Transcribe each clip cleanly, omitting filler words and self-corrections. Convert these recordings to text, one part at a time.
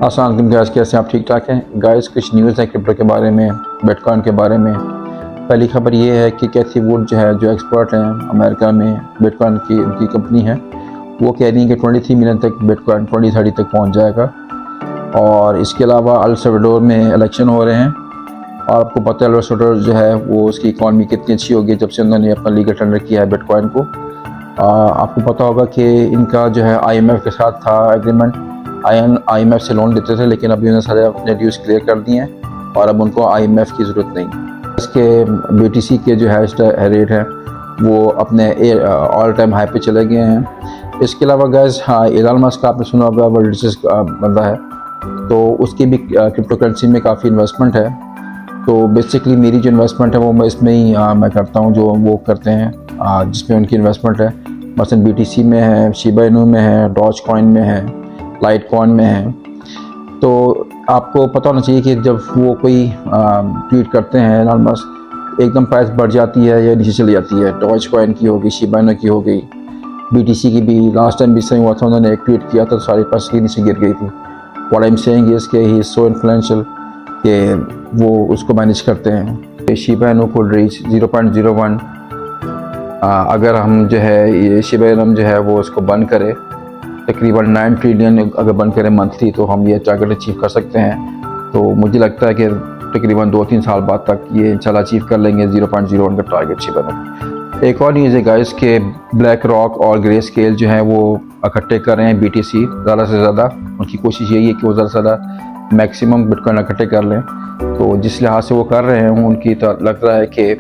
अस्सलाम वालेकुम गाइस, कैसे आप? ठीक ठाक हैं गाइस। कुछ न्यूज़ है क्रिप्टो के बारे में, बिटकॉइन के बारे में। पहली खबर ये है कि कैथी वुड जो है, जो एक्सपर्ट हैं अमेरिका में, बिटकॉइन की उनकी कंपनी है, वो कह रही है कि 23 मिलियन तक बिटकॉइन 2030 तक पहुंच जाएगा। और इसके अलावा अल सल्वाडोर में इलेक्शन हो रहे हैं और आपको पता है अल सल्वाडोर जो है वो उसकी इकॉनमी कितनी अच्छी होगी जब से उन्होंने अपना लीगल टेंडर किया है बिटकॉइन को। आपको पता होगा कि इनका जो है IMF के साथ था एग्रीमेंट, IMF से लोन देते थे, लेकिन अभी उन्होंने सारे अपने ड्यूज क्लियर कर दिए हैं और अब उनको IMF की ज़रूरत नहीं। इसके BTC के जो है रेट हैं वो अपने ऑल टाइम हाई पे चले गए हैं। इसके अलावा गैस, हाँ, एलन मस्क आपने सुना होगा, वर्ल्ड रिचेस्ट बंदा है, तो उसकी भी क्रिप्टो करेंसी में काफ़ी इन्वेस्टमेंट है। तो बेसिकली मेरी जो इन्वेस्टमेंट है वो मैं इसमें ही मैं करता हूँ, जो वो करते हैं जिसमें उनकी इन्वेस्टमेंट है। मसलन BTC में है, शिबा इनू में है, डॉज कॉइन में है, लाइट कॉइन में है। तो आपको पता होना चाहिए कि जब वो कोई ट्वीट करते हैं एलन मस्क, एकदम प्राइस बढ़ जाती है या नीचे चली जाती है। डॉज कॉइन की होगी, शिबा इनू की हो गई, BTC की भी लास्ट टाइम भी सही हुआ था, उन्होंने एक ट्वीट किया था तो सारी प्राइस के नीचे गिर गई थी। What I am saying is कि ही इज सो इन्फ्लुएंशियल कि वो उसको मैनेज करते हैं। शिबा इनू को रीच 0.01, अगर हम जो है ये शिबा इनू जो है वो उसको बंद करें, तकरीबन 9 ट्रिलियन अगर बंद करें मंथली, तो हम ये टारगेट अचीव कर सकते हैं। तो मुझे लगता है कि तकरीबन 2-3 साल बाद तक ये इंशाल्लाह अचीव कर लेंगे 0.01 का टारगेट शिबा इनू। एक और न्यूज़ है गाइस के ब्लैक रॉक और ग्रे स्केल जो है वो इकट्ठे कर रहे हैं BTC ज़्यादा से ज़्यादा। उनकी कोशिश यही है कि वो ज़्यादा से ज़्यादा मैक्सिमम बिटकॉइन इकट्ठे कर लें। तो जिस लिहाज से वो कर रहे हैं, उनकी तो लग रहा है कि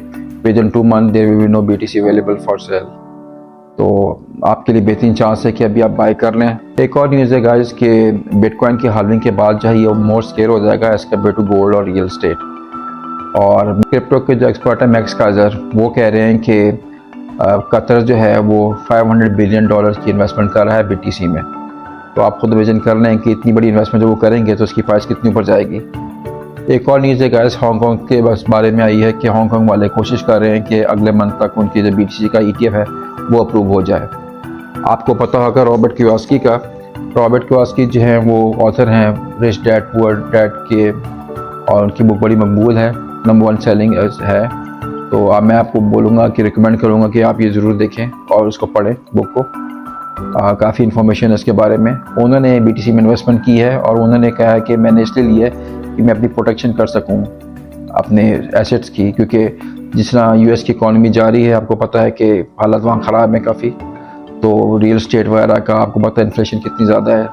within 2 month there will be no BTC available for sale. तो आपके लिए बेहतरीन चांस है कि अभी आप बाय कर लें। एक और न्यूज़ है गाइस कि बिटकॉइन की हाल्विंग के बाद जो है ये मोर स्केयर हो जाएगा एज कम्पेयर टू गोल्ड और रियल एस्टेट। और क्रिप्टो के जो एक्सपर्ट है मैक्स काजर, वो कह रहे हैं कि कतर जो है वो $500 बिलियन की इन्वेस्टमेंट कर रहा है BTC में। तो आप खुद इमेजिन कर लें कि इतनी बड़ी इन्वेस्टमेंट जब वो करेंगे तो उसकी प्राइस कितनी ऊपर जाएगी। एक और न्यूज़ है गाइस हांगकांग के बारे में आई है कि हांगकांग वाले कोशिश कर रहे हैं कि अगले मंथ तक उनकी जो BTC का ETF है वो अप्रूव हो जाए। आपको पता होगा रॉबर्ट कियोसाकी जो है वो ऑथर हैं रिच डैड पुअर डैड के, और उनकी बुक बड़ी मकबूल है, नंबर 1 सेलिंग है। तो मैं आपको बोलूँगा कि रिकमेंड करूँगा कि आप ये ज़रूर देखें और उसको पढ़ें बुक को। काफ़ी इन्फॉर्मेशन है इसके बारे में। उन्होंने BTC में इन्वेस्टमेंट की है और उन्होंने कहा है कि मैंने इसलिए लिया है कि मैं अपनी प्रोटेक्शन कर सकूं अपने एसेट्स की, क्योंकि जिस तरह US की इकॉनमी जा रही है, आपको पता है कि हालत वहाँ ख़राब है काफ़ी। तो रियल स्टेट वगैरह का आपको पता है इन्फ्लेशन कितनी ज़्यादा है।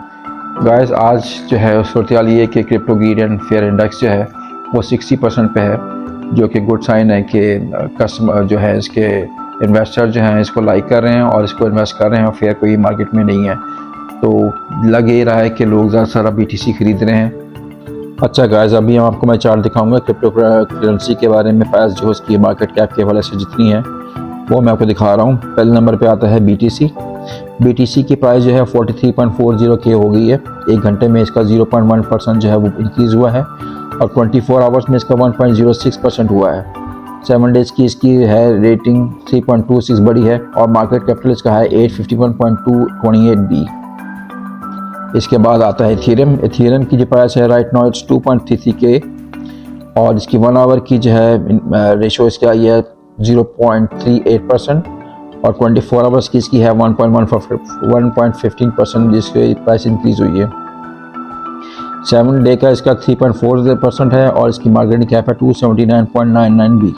गाइस आज जो है सूरत हाल ये है कि crypto grid and fair index जो है वो 60% पे है, जो कि गुड साइन है कि कस्टमर जो है इसके इन्वेस्टर जो हैं इसको लाइक कर रहे हैं और इसको इन्वेस्ट कर रहे हैं और फेयर कोई मार्केट में नहीं है। तो लग ये रहा है कि लोग ज़्यादा सारा BTC खरीद रहे हैं। अच्छा गाइस, अभी हम आपको मैं चार्ट दिखाऊंगा क्रिप्टो करेंसी के बारे में, प्राइस जो उसकी मार्केट कैप के हवाले से जितनी है वो मैं आपको दिखा रहा हूँ। पहले नंबर पे आता है BTC की प्राइस जो है 43.40K हो गई है। एक घंटे में इसका 0.1% जो है वो इंक्रीज़ हुआ है और 24 आवर्स में इसका 1.06% हुआ है। 7 डेज़ की इसकी है रेटिंग 3.26 बड़ी है और मार्केट कैपिटल इसका है 851.228 B। इसके बाद आता है इथेरियम की जो प्राइस है राइट नाउ इट्स 2.33K और इसकी 1 आवर की जो है रेशो इसका आई है 0.38% और 24 आवर्स की इसकी है 1.15% जिसकी प्राइस इंक्रीज़ हुई है। 7 डे का इसका 3.40% है और इसकी मार्केट कैप है 279.99 B।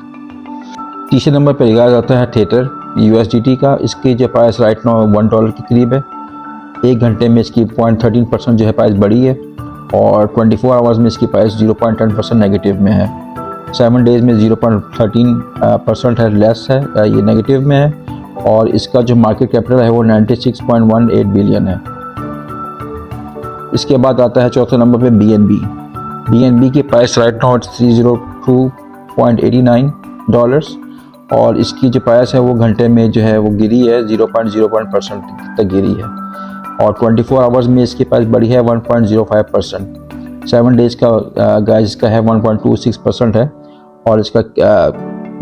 तीसरे नंबर पर लिखा जाता है थेटर USDT का। इसकी जो प्राइस राइट नाउ $1 के करीब है। एक घंटे में इसकी 0.13% जो है प्राइस बढ़ी है और 24 आवर्स में इसकी प्राइस 0.10% नेगेटिव में है। 7 डेज़ में 0.13% है, लेस है, ये नेगेटिव में है और इसका जो मार्केट कैपिटल है वो 96.18 बिलियन है। इसके बाद आता है चौथे नंबर पे BNB की प्राइस राइट नाउ 302.89 और इसकी जो प्राइस है वो घंटे में जो है वो गिरी है 0.01% तक गिरी है और 24 आवर्स में इसकी प्राइस बढ़ी है 1.05%। 7 डेज़ का गाइस का है 1.26% है और इसका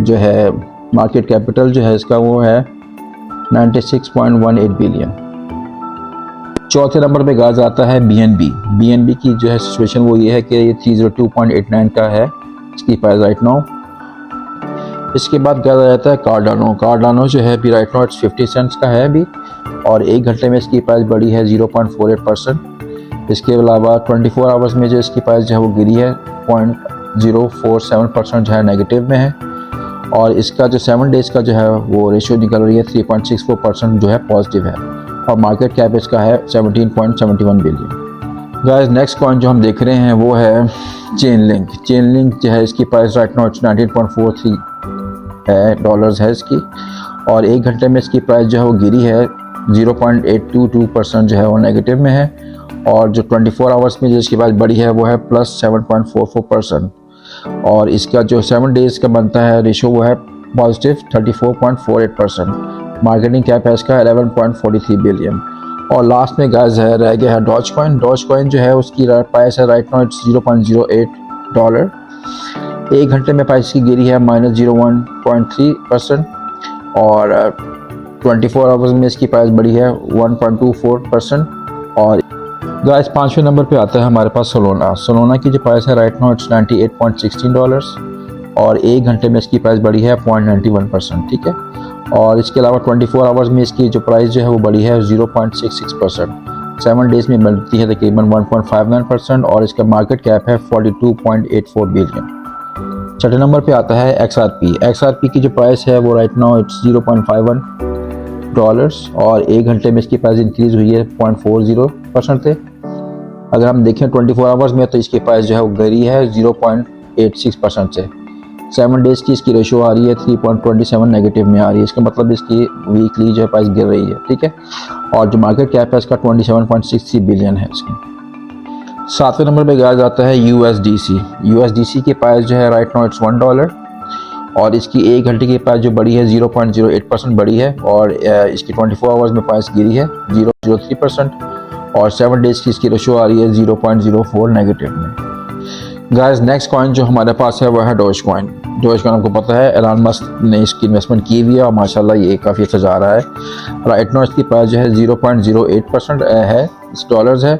जो है मार्केट कैपिटल जो है इसका वो है 96.18 बिलियन। चौथे नंबर पे गाज आता है BNB की जो है सिचुएशन वो ये है कि ये 302.89 का है इसकी प्राइस राइट नाउ। इसके बाद गाज आ जाता है कार्डानो जो है अभी राइट नाउ इट्स 50 सेंट्स का है अभी, और एक घंटे में इसकी प्राइस बढ़ी है 0.48%। इसके अलावा 24 आवर्स में जो इसकी प्राइस जो है वो गिरी है 0.047% जो है नेगेटिव में है, और इसका जो 7 डेज़ का जो है वो रेशियो निकल रही है 3.64% जो है पॉजिटिव है, और मार्केट कैप इसका है 17.71 बिलियन। गाइस नेक्स्ट कॉइन जो हम देख रहे हैं वो है चेनलिंक जो है इसकी प्राइस राइट नाउ 19.43 है डॉलर्स है इसकी, और एक घंटे में इसकी प्राइस जो है वो गिरी है 0.822% जो है वो नेगेटिव में है, और जो 24 आवर्स में जो इसकी प्राइस बढ़ी है वो है +7.44%, और इसका जो 7 डेज़ का बनता है रेशियो वो है पॉजिटिव 34.48%। मार्केटिंग कैप है इसका 11.43 बिलियन। और लास्ट में गाइस है रह गया है डॉज कॉइन जो है उसकी प्राइस है राइट नाउ इट्स 0.08 डॉलर। एक घंटे में प्राइस की गिरी है -0.3%, और 24 आवर्स में इसकी प्राइस बढ़ी है 1.24%। और गाइस 5वें नंबर पे आता है हमारे पास सोलोना की जो प्राइस है राइट नाउ इट्स 98.16 डॉलर्स, और एक घंटे में इसकी प्राइस बढ़ी है 0.91%, ठीक है। और इसके अलावा 24 आवर्स में इसकी जो प्राइस जो है वो बढ़ी है 0.66%। 7 डेज़ में बढ़ती है तकरीबन 1.59%, और इसका मार्केट कैप है 42.84 बिलियन। छठे नंबर पे आता है XRP की जो प्राइस है वो राइट नाउ इट्स 0.51 डॉलर्स, और एक घंटे में इसकी प्राइस इंक्रीज़ हुई है 0.40% से। अगर हम देखें 24 आवर्स में तो इसकी प्राइस जो है वो गिरी है 0.86% से। 7 डेज़ की इसकी रेशियो आ रही है 3.27 नेगेटिव में आ रही है, इसका मतलब इसकी वीकली जो है प्राइस गिर रही है, ठीक है। और जो मार्केट कैप है इसका 27.63 बिलियन है इसकी। 7वें नंबर पे गाया जाता है USDC की प्राइस जो है राइट नाउ इट्स $1, और इसकी एक घंटे की प्राइस जो बढ़ी है 0.08% बढ़ी है, और इसकी 24 आवर्स में प्राइस गिरी है 0.03%, और 7 डेज़ की इसकी रेशियो आ रही है 0.04 नेगेटिव में। गाइस नेक्स्ट कॉइन जो हमारे पास है वह है डोज कॉइन हमको पता है एलन मस्क ने इसकी इन्वेस्टमेंट की हुई है, और माशाल्लाह ये काफ़ी अच्छा जा रहा है। राइट नाउ इसकी प्राइस जो है 0.08% है इस डॉलर्स है,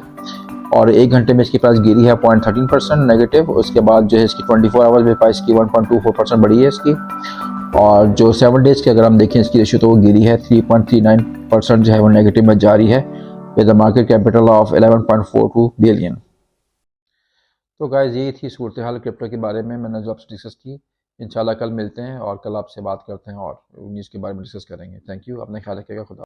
और एक घंटे में इसकी प्राइस गिरी है 0.13% नेगेटिव। उसके बाद जो है इसकी 24 आवर्स में प्राइस की 1.24% बढ़ी है इसकी, और जो 7 डेज़ की अगर हम देखें इसकी रेशियो तो वो गिरी है 3.39% जो है वो नेगेटिव में जारी है, with the market capital of 11.42 billion. तो गाइस ये थी सूरत हाल क्रिप्टो के बारे में मैंने जो आपसे डिस्कस की। इंशाल्लाह कल मिलते हैं और कल आपसे बात करते हैं और न्यूज़ के बारे में डिस्कस करेंगे। थैंक यू, अपना ख्याल रखिएगा। खुदा।